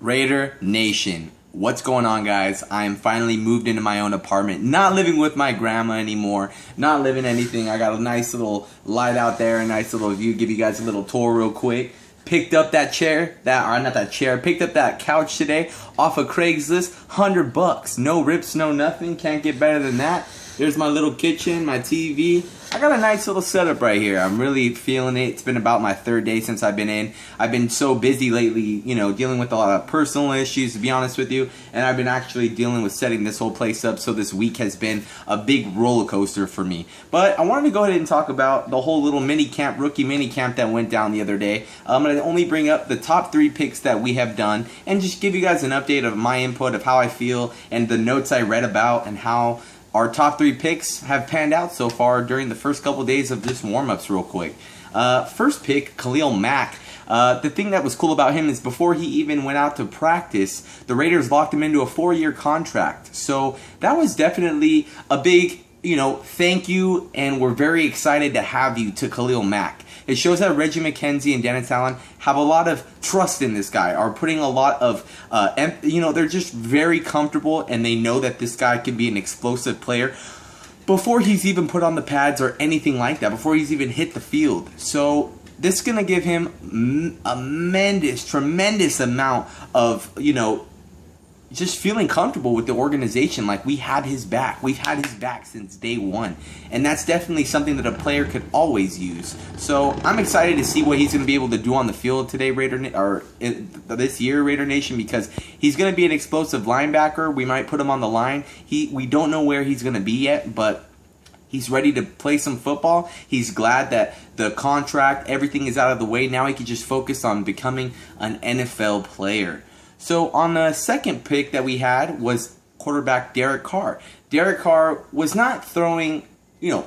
Raider Nation, what's going on, guys? I am finally moved into my own apartment, not living with my grandma anymore, not living anything. I got a nice little light out there, a nice little view. Give you guys a little tour real quick. Picked up that chair, picked up that couch today off of Craigslist, $100. No rips, no nothing, can't get better than that. There's my little kitchen, my TV. I got a nice little setup right here. I'm really feeling it. It's been about my third day since I've been in. I've been so busy lately, you know, dealing with a lot of personal issues, to be honest with you. And I've been actually dealing with setting this whole place up. So this week has been a big roller coaster for me. But I wanted to go ahead and talk about the whole little rookie mini camp that went down the other day. I'm going to only bring up the top 3 picks that we have done and just give you guys an update of my input of how I feel and the notes I read about and how our top 3 picks have panned out so far during the first couple days of just warm-ups real quick. First pick, Khalil Mack. The thing that was cool about him is before he even went out to practice, the Raiders locked him into a 4-year contract. So that was definitely a big, thank you, and we're very excited to have you to Khalil Mack. It shows that Reggie McKenzie and Dennis Allen have a lot of trust in this guy, are putting a lot of, they're just very comfortable and they know that this guy can be an explosive player before he's even put on the pads or anything like that, before he's even hit the field. So this is going to give him a tremendous amount of, just feeling comfortable with the organization. Like, we have his back. We've had his back since day one. And that's definitely something that a player could always use. So I'm excited to see what he's going to be able to do on the field today, this year, Raider Nation, because he's going to be an explosive linebacker. We might put him on the line. We don't know where he's going to be yet, but he's ready to play some football. He's glad that the contract, everything is out of the way. Now he can just focus on becoming an NFL player. So on the second pick that we had was quarterback Derek Carr. Derek Carr was not throwing,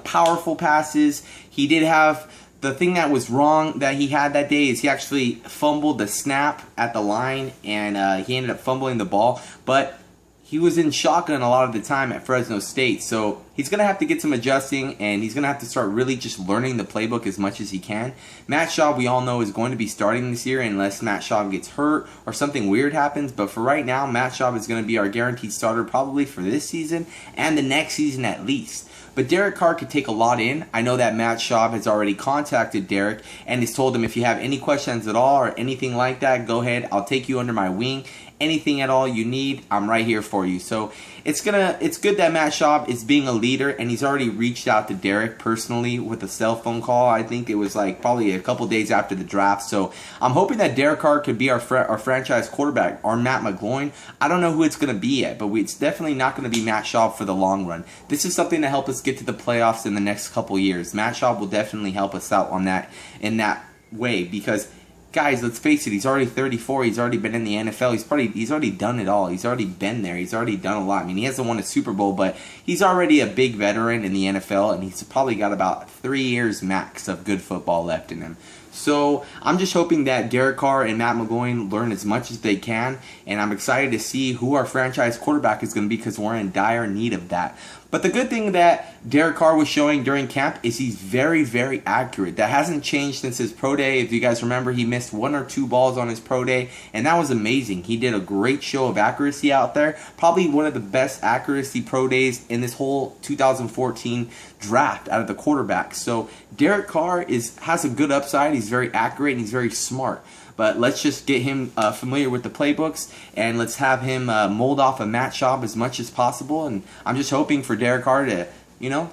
powerful passes. He did have the thing that was wrong that he had that day is he actually fumbled the snap at the line, and he ended up fumbling the ball. But he was in shotgun a lot of the time at Fresno State, so he's going to have to get some adjusting, and he's going to have to start really just learning the playbook as much as he can. Matt Schaub, we all know, is going to be starting this year unless Matt Schaub gets hurt or something weird happens, but for right now, Matt Schaub is going to be our guaranteed starter probably for this season and the next season at least. But Derek Carr could take a lot in. I know that Matt Schaub has already contacted Derek and has told him, if you have any questions at all or anything like that, go ahead. I'll take you under my wing. Anything at all you need, I'm right here for you. So it's good that Matt Schaub is being a leader, and he's already reached out to Derek personally with a cell phone call. I think it was probably a couple days after the draft. So I'm hoping that Derek Carr could be our franchise quarterback, or Matt McGloin. I don't know who it's going to be yet, but it's definitely not going to be Matt Schaub for the long run. This is something to help us get to the playoffs in the next couple years. Matt Schaub will definitely help us out on that in that way, because guys, let's face it, he's already 34. He's already been in the NFL. He's already done it all. He's already been there. He's already done a lot. I mean, he hasn't won a Super Bowl, but he's already a big veteran in the NFL, and he's probably got about 3 years max of good football left in him. So I'm just hoping that Derek Carr and Matt McGloin learn as much as they can, and I'm excited to see who our franchise quarterback is going to be, because we're in dire need of that. But the good thing that Derek Carr was showing during camp is he's very, very accurate. That hasn't changed since his pro day. If you guys remember, he missed 1 or 2 balls on his pro day, and that was amazing. He did a great show of accuracy out there. Probably one of the best accuracy pro days in this whole 2014 draft out of the quarterbacks. So Derek Carr has a good upside. He's very accurate and he's very smart. But let's just get him familiar with the playbooks, and let's have him mold off of Matt Schaub as much as possible. And I'm just hoping for Derek Carr to,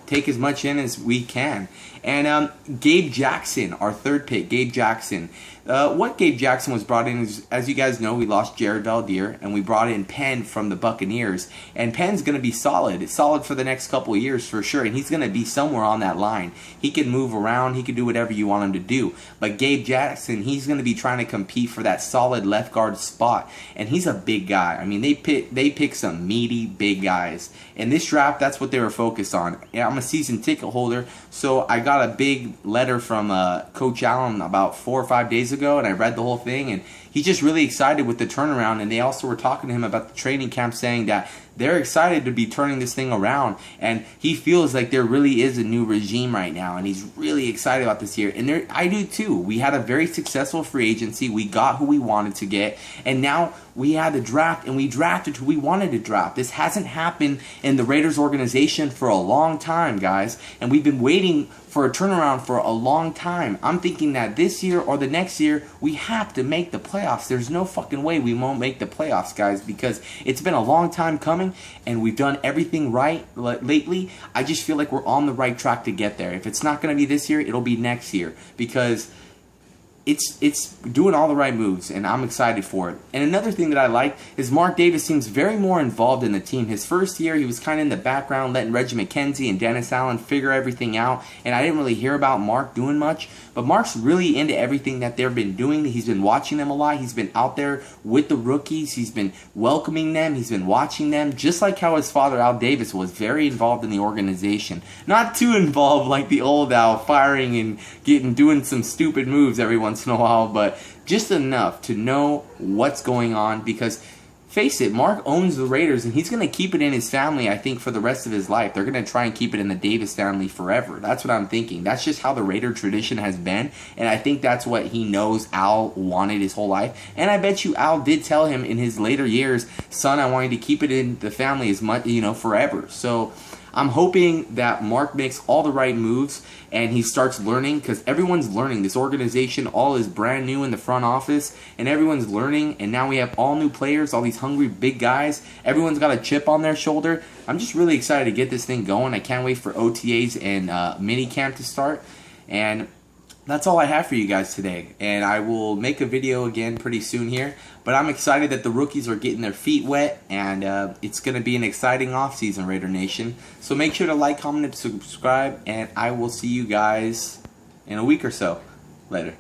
take as much in as we can. And Gabe Jackson, our third pick, Gabe Jackson. What Gabe Jackson was brought in is, as you guys know, we lost Jared Valdir, and we brought in Penn from the Buccaneers. And Penn's going to be solid. It's solid for the next couple of years for sure, and he's going to be somewhere on that line. He can move around. He can do whatever you want him to do. But Gabe Jackson, he's going to be trying to compete for that solid left guard spot, and he's a big guy. I mean, they pick some meaty, big guys. In this draft, that's what they were focused on. Yeah, I'm a season ticket holder, so I got a big letter from Coach Allen about 4 or 5 days ago, and I read the whole thing, and he's just really excited with the turnaround. And they also were talking to him about the training camp, saying that they're excited to be turning this thing around, and he feels like there really is a new regime right now, and he's really excited about this year. And I do too. We had a very successful free agency. We got who we wanted to get, and now we had the draft, and we drafted who we wanted to draft. This hasn't happened in the Raiders organization for a long time, guys, and we've been waiting for a turnaround for a long time. I'm thinking that this year or the next year, we have to make the playoffs. There's no fucking way we won't make the playoffs, guys, because it's been a long time coming, and we've done everything right lately. I just feel like we're on the right track to get there. If it's not going to be this year, it'll be next year, because it's doing all the right moves, and I'm excited for it. And another thing that I like is Mark Davis seems very more involved in the team. His first year, he was kind of in the background, letting Reggie McKenzie and Dennis Allen figure everything out, and I didn't really hear about Mark doing much. But Mark's really into everything that they've been doing. He's been watching them a lot. He's been out there with the rookies. He's been welcoming them. He's been watching them, just like how his father, Al Davis, was very involved in the organization. Not too involved like the old Al, firing and doing some stupid moves every once in a while, but just enough to know what's going on, because face it, Mark owns the Raiders, and he's going to keep it in his family, I think, for the rest of his life. They're going to try and keep it in the Davis family forever. That's what I'm thinking. That's just how the Raider tradition has been, and I think that's what he knows Al wanted his whole life. And I bet you Al did tell him in his later years, son, I want you to keep it in the family as much, forever. So I'm hoping that Mark makes all the right moves and he starts learning, because everyone's learning. This organization all is brand new in the front office, and everyone's learning, and now we have all new players, all these hungry big guys. Everyone's got a chip on their shoulder. I'm just really excited to get this thing going. I can't wait for OTAs and mini camp to start. And that's all I have for you guys today, and I will make a video again pretty soon here. But I'm excited that the rookies are getting their feet wet, and it's going to be an exciting offseason, Raider Nation. So make sure to like, comment, and subscribe, and I will see you guys in a week or so. Later.